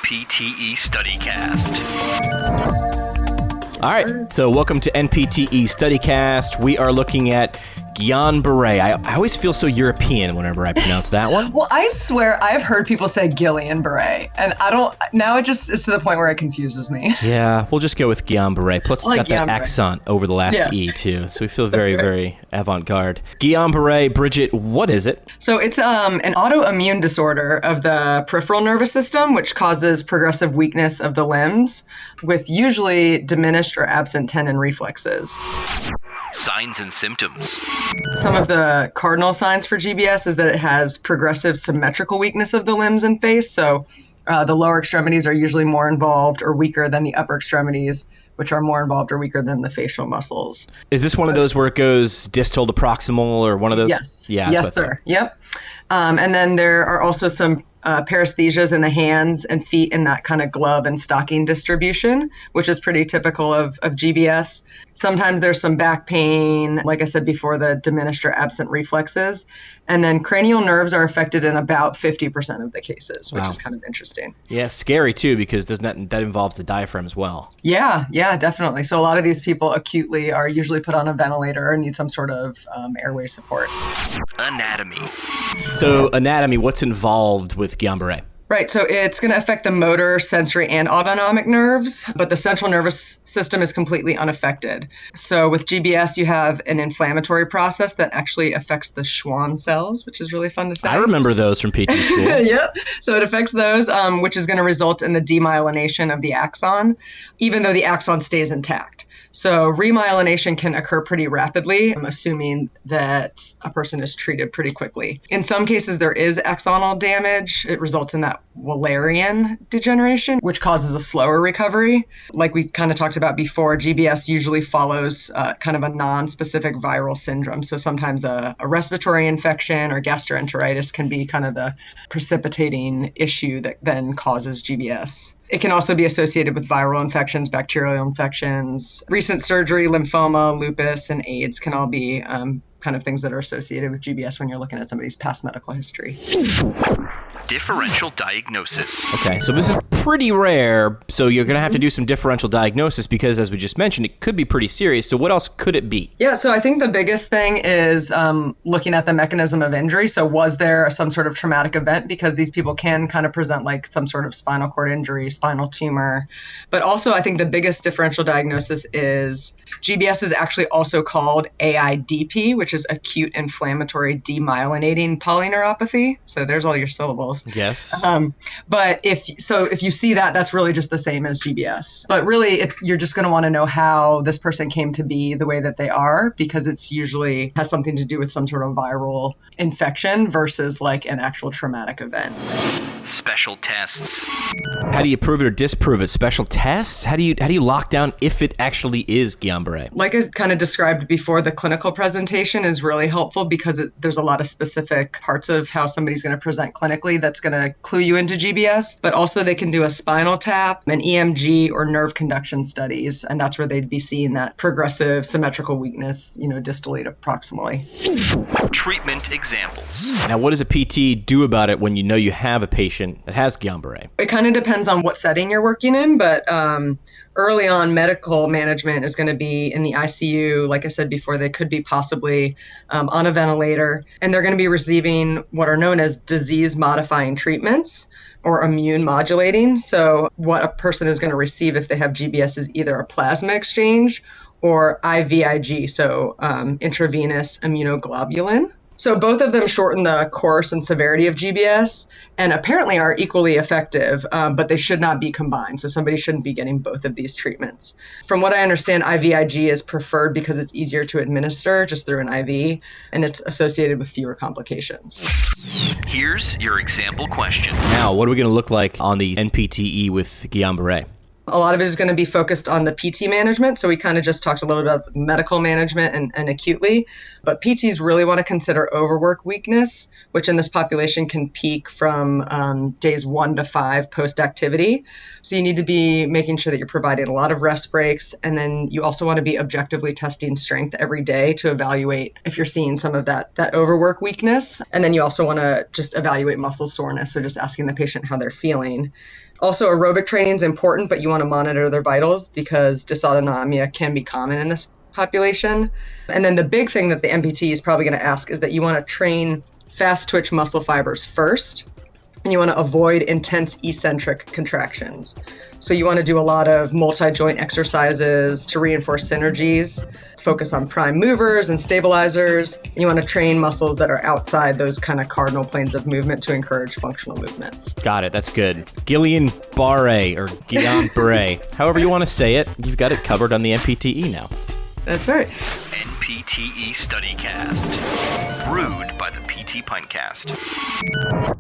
NPTE StudyCast. All right, so welcome to NPTE StudyCast. We are looking at Guillain Barre. I always feel so European whenever I pronounce that one. Well, I swear I've heard people say Guillain Barre, and I don't, now it's to the point where it confuses me. Yeah, we'll just go with Guillain Barre. Plus, it's got that accent over the last E, too, so we feel very, very avant-garde. Guillain Barre, Bridget, what is it? So it's an autoimmune disorder of the peripheral nervous system, which causes progressive weakness of the limbs, with usually diminished or absent tendon reflexes. Signs and symptoms. Some of the cardinal signs for GBS is that it has progressive symmetrical weakness of the limbs and face. So the lower extremities are usually more involved or weaker than the upper extremities, which are more involved or weaker than the facial muscles. Is this one of those where it goes distal to proximal or one of those? Yes. Yeah, yes, sir. Yep. And then there are also some paresthesias in the hands and feet in that kind of glove and stocking distribution, which is pretty typical of GBS. Sometimes there's some back pain, like I said before, the diminished or absent reflexes. And then cranial nerves are affected in about 50% of the cases, which is kind of interesting. Yeah, scary too, because that involves the diaphragm as well. Yeah, definitely. So a lot of these people acutely are usually put on a ventilator or need some sort of airway support. Anatomy. So anatomy, what's involved with Guillain Barre? Right. So it's going to affect the motor, sensory, and autonomic nerves, but the central nervous system is completely unaffected. So with GBS, you have an inflammatory process that actually affects the Schwann cells, which is really fun to say. I remember those from PT school. Yep. So it affects those, which is going to result in the demyelination of the axon, even though the axon stays intact. So remyelination can occur pretty rapidly, assuming that a person is treated pretty quickly. In some cases, there is axonal damage. It results in that Wallerian degeneration, which causes a slower recovery. Like we kind of talked about before, GBS usually follows kind of a non-specific viral syndrome. So sometimes a respiratory infection or gastroenteritis can be kind of the precipitating issue that then causes GBS. It can also be associated with viral infections, bacterial infections, recent surgery, lymphoma, lupus, and AIDS can all be kind of things that are associated with GBS when you're looking at somebody's past medical history. Differential diagnosis. Okay, so this is pretty rare, so you're going to have to do some differential diagnosis because, as we just mentioned, it could be pretty serious. So what else could it be? Yeah, so I think the biggest thing is looking at the mechanism of injury. So was there some sort of traumatic event? Because these people can kind of present like some sort of spinal cord injury, spinal tumor. But also, I think the biggest differential diagnosis is GBS is actually also called AIDP, which is acute inflammatory demyelinating polyneuropathy. So there's all your syllables. Yes. But if you see that, that's really just the same as GBS. But really, you're just going to want to know how this person came to be the way that they are, because it's usually has something to do with some sort of viral infection versus like an actual traumatic event. Special tests. How do you prove it or disprove it? Special tests? How do you lock down if it actually is Guillain Barre? Like I kind of described before, the clinical presentation is really helpful because there's a lot of specific parts of how somebody's going to present clinically that's going to clue you into GBS. But also they can do a spinal tap, an EMG, or nerve conduction studies, and that's where they'd be seeing that progressive symmetrical weakness, distally to proximally. Treatment examples. Now, what does a PT do about it when you know you have a patient that has Guillain Barre? It kind of depends on what setting you're working in, but early on, medical management is going to be in the ICU. Like I said before, they could be possibly on a ventilator, and they're going to be receiving what are known as disease-modifying treatments or immune modulating. So what a person is going to receive if they have GBS is either a plasma exchange or IVIG, so intravenous immunoglobulin. So both of them shorten the course and severity of GBS and apparently are equally effective, but they should not be combined. So somebody shouldn't be getting both of these treatments. From what I understand, IVIG is preferred because it's easier to administer just through an IV, and it's associated with fewer complications. Here's your example question. Now, what are we going to look like on the NPTE with Guillain Barre? A lot of it is going to be focused on the PT management. So we kind of just talked a little bit about medical management and acutely, but PTs really want to consider overwork weakness, which in this population can peak from days 1 to 5 post-activity. So you need to be making sure that you're providing a lot of rest breaks. And then you also want to be objectively testing strength every day to evaluate if you're seeing some of that overwork weakness. And then you also want to just evaluate muscle soreness. So just asking the patient how they're feeling. Also, aerobic training is important, but you want to monitor their vitals because dysautonomia can be common in this population. And then the big thing that the MPT is probably going to ask is that you want to train fast twitch muscle fibers first, and you want to avoid intense eccentric contractions. So you want to do a lot of multi-joint exercises to reinforce synergies, focus on prime movers and stabilizers. You want to train muscles that are outside those kind of cardinal planes of movement to encourage functional movements. Got it. That's good. Guillain Barre or Guillain Barre, however you want to say it, you've got it covered on the NPTE now. That's right. NPTE StudyCast. Brewed by the PT Pintcast.